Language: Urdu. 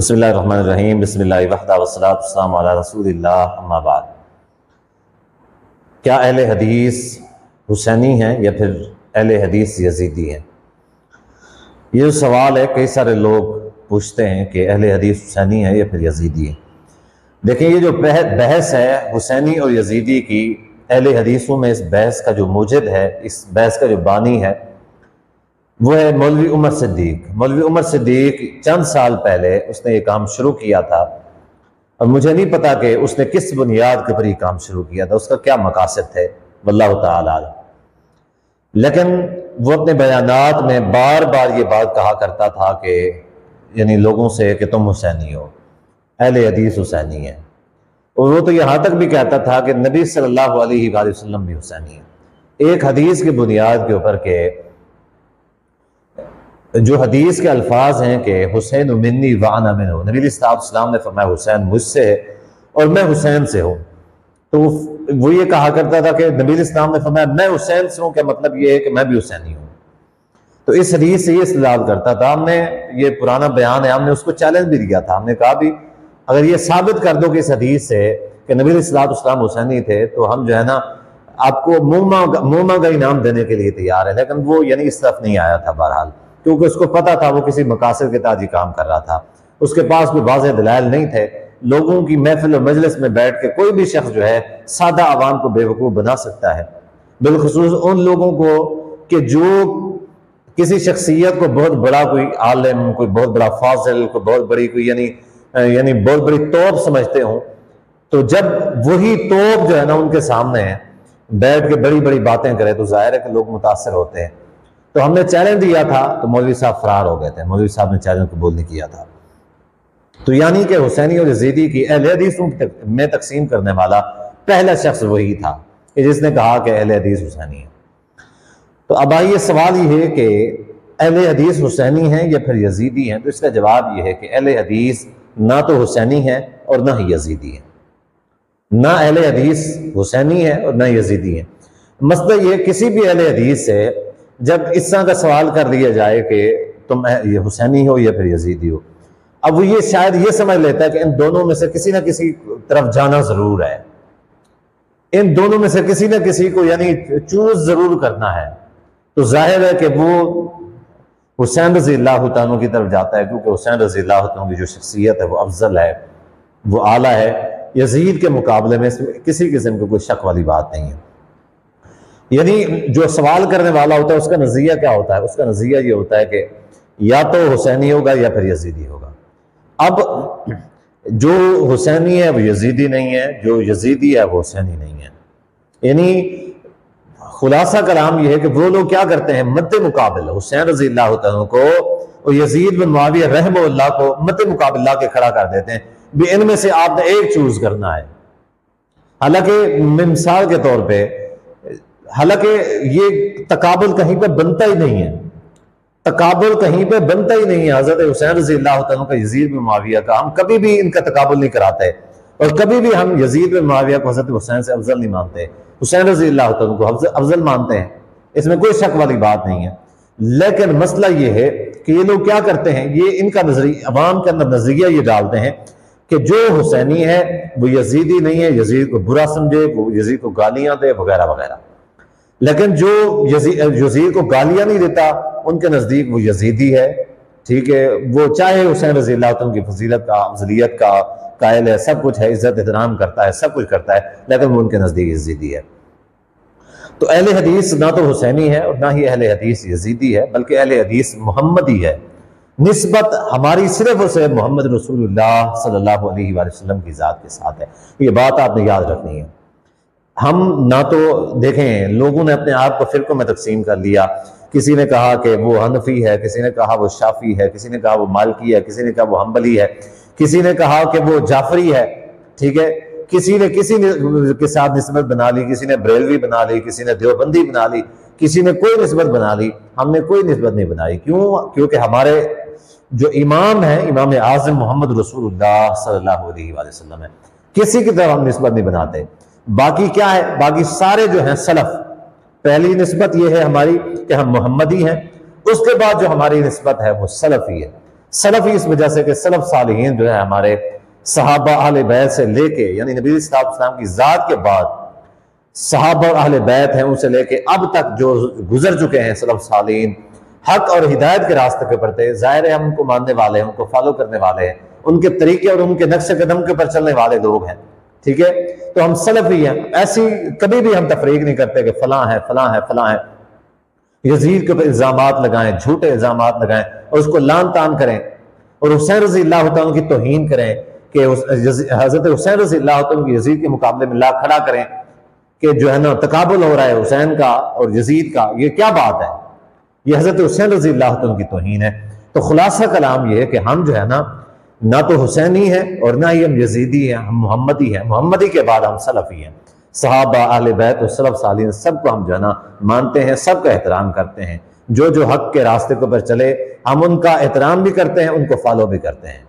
بسم اللہ الرحمن الرحیم، بسم اللہ وحدہ والصلاۃ والسلام علی رسول اللہ، اما بعد۔ کیا اہل حدیث حسینی ہیں یا پھر اہل حدیث یزیدی ہیں؟ یہ جو سوال ہے کئی سارے لوگ پوچھتے ہیں کہ اہل حدیث حسینی ہیں یا پھر یزیدی ہیں۔ دیکھیں، یہ جو بحث ہے حسینی اور یزیدی کی، اہل حدیثوں میں اس بحث کا جو موجد ہے، اس بحث کا جو بانی ہے، وہ ہے مولوی عمر صدیق۔ مولوی عمر صدیق چند سال پہلے اس نے یہ کام شروع کیا تھا، اور مجھے نہیں پتا کہ اس نے کس بنیاد کے پر یہ کام شروع کیا تھا، اس کا کیا مقاصد تھے، واللہ تعالی عالم۔ لیکن وہ اپنے بیانات میں بار بار یہ بات کہا کرتا تھا کہ یعنی لوگوں سے کہ تم حسینی ہو، اہل حدیث حسینی ہیں، اور وہ تو یہاں تک بھی کہتا تھا کہ نبی صلی اللہ علیہ وآلہ وسلم بھی حسینی ہیں، ایک حدیث کی بنیاد کے اوپر کہ جو حدیث کے الفاظ ہیں کہ حسین منی وانا منہ، نبی علیہ السلام نے فرمایا حسین مجھ سے ہے اور میں حسین سے ہوں، تو وہ یہ کہا کرتا تھا کہ نبی علیہ السلام نے فرمایا میں حسین سے ہوں، کہ مطلب یہ ہے کہ میں بھی حسینی ہوں۔ تو اس حدیث سے یہ استدلال کرتا تھا۔ ہم نے یہ پرانا بیان ہے، ہم نے اس کو چیلنج بھی دیا تھا، ہم نے کہا بھی اگر یہ ثابت کر دو کہ اس حدیث سے کہ نبی علیہ السلام حسینی تھے، تو ہم جو ہے نا آپ کو منہ کا انعام دینے کے لیے تیار ہے۔ لیکن وہ یعنی اس طرف نہیں آیا تھا بہرحال، کیونکہ اس کو پتا تھا وہ کسی مقاصد کے تحت کام کر رہا تھا، اس کے پاس کوئی واضح دلائل نہیں تھے۔ لوگوں کی محفل و مجلس میں بیٹھ کے کوئی بھی شخص جو ہے سادہ عوام کو بے وقوف بنا سکتا ہے، بالخصوص ان لوگوں کو کہ جو کسی شخصیت کو بہت بڑا کوئی عالم، کوئی بہت بڑا فاضل، کوئی بہت بڑی کوئی یعنی بہت بڑی توپ سمجھتے ہوں، تو جب وہی توپ جو ہے نا ان کے سامنے ہے بیٹھ کے بڑی بڑی باتیں کرے تو ظاہر ہے کہ لوگ متاثر ہوتے ہیں۔ تو ہم نے چیلنج دیا تھا تو مولوی صاحب فرار ہو گئے تھے، مولوی صاحب نے چیلنج قبول نہیں کیا تھا۔ تو یعنی کہ حسینی اور یزیدی کی اہل حدیث میں تقسیم کرنے والا پہلا شخص وہی تھا کہ جس نے کہا کہ اہل حدیث حسینی ہے۔ تو اب آئیے سوال یہ ہے کہ اہل حدیث حسینی ہیں یا پھر یزیدی ہیں؟ تو اس کا جواب یہ ہے کہ اہل حدیث نہ تو حسینی ہیں اور نہ ہی یزیدی ہیں، نہ اہل حدیث حسینی ہے اور نہ یزیدی ہیں۔ مسئلہ یہ کسی بھی اہل حدیث سے جب اس طرح کا سوال کر لیا جائے کہ تم یہ حسینی ہو یا پھر یزیدی ہو، اب وہ یہ شاید یہ سمجھ لیتا ہے کہ ان دونوں میں سے کسی نہ کسی طرف جانا ضرور ہے، ان دونوں میں سے کسی نہ کسی کو یعنی چوز ضرور کرنا ہے، تو ظاہر ہے کہ وہ حسین رضی اللہ عنہ کی طرف جاتا ہے، کیونکہ حسین رضی اللہ عنہ کی جو شخصیت ہے وہ افضل ہے، وہ اعلیٰ ہے۔ یزید کے مقابلے میں اس میں کسی قسم کی کوئی شک والی بات نہیں ہے۔ یعنی جو سوال کرنے والا ہوتا ہے اس کا نظریہ کیا ہوتا ہے؟ اس کا نظریہ یہ ہوتا ہے کہ یا تو حسینی ہوگا یا پھر یزیدی ہوگا۔ اب جو حسینی ہے وہ یزیدی نہیں ہے، جو یزیدی ہے وہ حسینی نہیں ہے۔ یعنی خلاصہ کلام یہ ہے کہ وہ لوگ کیا کرتے ہیں، مد مقابل حسین رضی اللہ عنہ کو اور یزید بن معاویہ رحمہ اللہ کو مد مقابل لا کے کھڑا کر دیتے ہیں، بھی ان میں سے آپ نے ایک چوز کرنا ہے۔ حالانکہ مثال کے طور پہ حالانکہ یہ تقابل کہیں پہ بنتا ہی نہیں ہے، تقابل کہیں پہ بنتا ہی نہیں ہے۔ حضرت حسین رضی اللہ عنہ کا یزید بن معاویہ کا ہم کبھی بھی ان کا تقابل نہیں کراتے، اور کبھی بھی ہم یزید بن معاویہ کو حضرت حسین سے افضل نہیں مانتے، حسین رضی اللہ عنہ کو افضل مانتے ہیں، اس میں کوئی شک والی بات نہیں ہے۔ لیکن مسئلہ یہ ہے کہ یہ لوگ کیا کرتے ہیں، یہ ان کا نظریہ عوام کے اندر نظریہ یہ ڈالتے ہیں کہ جو حسینی ہے وہ یزیدی نہیں ہے، یزید کو برا سمجھے، وہ یزید کو گالیاں دے وغیرہ وغیرہ۔ لیکن جو یزید کو گالیاں نہیں دیتا ان کے نزدیک وہ یزیدی ہے، ٹھیک ہے، وہ چاہے حسین رضی اللہ عنہ کی فضیلت کا، افضلیت کا قائل ہے، سب کچھ ہے، عزت احترام کرتا ہے، سب کچھ کرتا ہے، لیکن وہ ان کے نزدیک یزیدی ہے۔ تو اہل حدیث نہ تو حسینی ہے اور نہ ہی اہل حدیث یزیدی ہے، بلکہ اہل حدیث محمدی ہے۔ نسبت ہماری صرف اور صرف محمد رسول اللہ صلی اللہ علیہ وآلہ وسلم کی ذات کے ساتھ ہے، یہ بات آپ نے یاد رکھنی ہے۔ ہم نہ تو دیکھیں لوگوں نے اپنے آپ کو فرقوں میں تقسیم کر لیا، کسی نے کہا کہ وہ حنفی ہے، کسی نے کہا وہ شافعی ہے، کسی نے کہا وہ مالکی ہے، کسی نے کہا وہ حنبلی ہے، کسی نے کہا کہ وہ جعفری ہے، ٹھیک ہے، کسی نے کے ساتھ نسبت بنا لی، کسی نے بریلوی بنا لی، کسی نے دیوبندی بنا لی، کسی نے کوئی نسبت بنا لی، ہم نے کوئی نسبت نہیں بنائی۔ کیوں؟ کیونکہ ہمارے جو امام ہیں، امام اعظم محمد رسول اللہ صلی اللہ علیہ وآلہ وسلم ہے، کسی کی طرف ہم نسبت نہیں بناتے۔ باقی کیا ہے؟ باقی سارے جو ہیں سلف، پہلی نسبت یہ ہے ہماری کہ ہم محمدی ہیں، اس کے بعد جو ہماری نسبت ہے وہ سلفی ہے۔ سلفی اس وجہ سے کہ سلف صالحین جو ہے ہمارے صحابہ اہل بیت سے لے کے، یعنی نبی صلی اللہ علیہ وسلم کی ذات کے بعد صحابہ اور اہل بیت ہیں ان سے لے کے اب تک جو گزر چکے ہیں سلف صالحین حق اور ہدایت کے راستے پہ بڑھتے، ظاہر ہے ہم ان کو ماننے والے ہیں، ان کو فالو کرنے والے ہیں، ان کے طریقے اور ان کے نقش قدم کے پر چلنے والے لوگ ہیں، ٹھیک ہے؟ تو ہم سلفی ہیں، ایسی کبھی بھی ہم تفریق نہیں کرتے کہ فلاں ہے فلاں ہے فلاں ہے، یزید کے اوپر الزامات لگائیں، جھوٹے الزامات لگائیں اور اس کو لان تان کریں اور حسین رضی اللہ تعالیٰ کی توہین کریں کہ حضرت حسین رضی اللہ تعالیٰ کی یزید کے مقابلے میں لا کھڑا کریں کہ جو ہے نا تقابل ہو رہا ہے حسین کا اور یزید کا، یہ کیا بات ہے؟ یہ حضرت حسین رضی اللہ عنہ کی توہین ہے۔ تو خلاصہ کلام یہ ہے کہ ہم جو ہے نا نہ تو حسینی ہیں اور نہ ہی ہم یزیدی ہیں، ہم محمدی ہیں، محمدی کے بعد ہم سلفی ہیں۔ صحابہ اہل بیت اور سلف صالحین سب کو ہم جو ہے نا مانتے ہیں، سب کا احترام کرتے ہیں، جو حق کے راستے کے اوپر چلے ہم ان کا احترام بھی کرتے ہیں، ان کو فالو بھی کرتے ہیں۔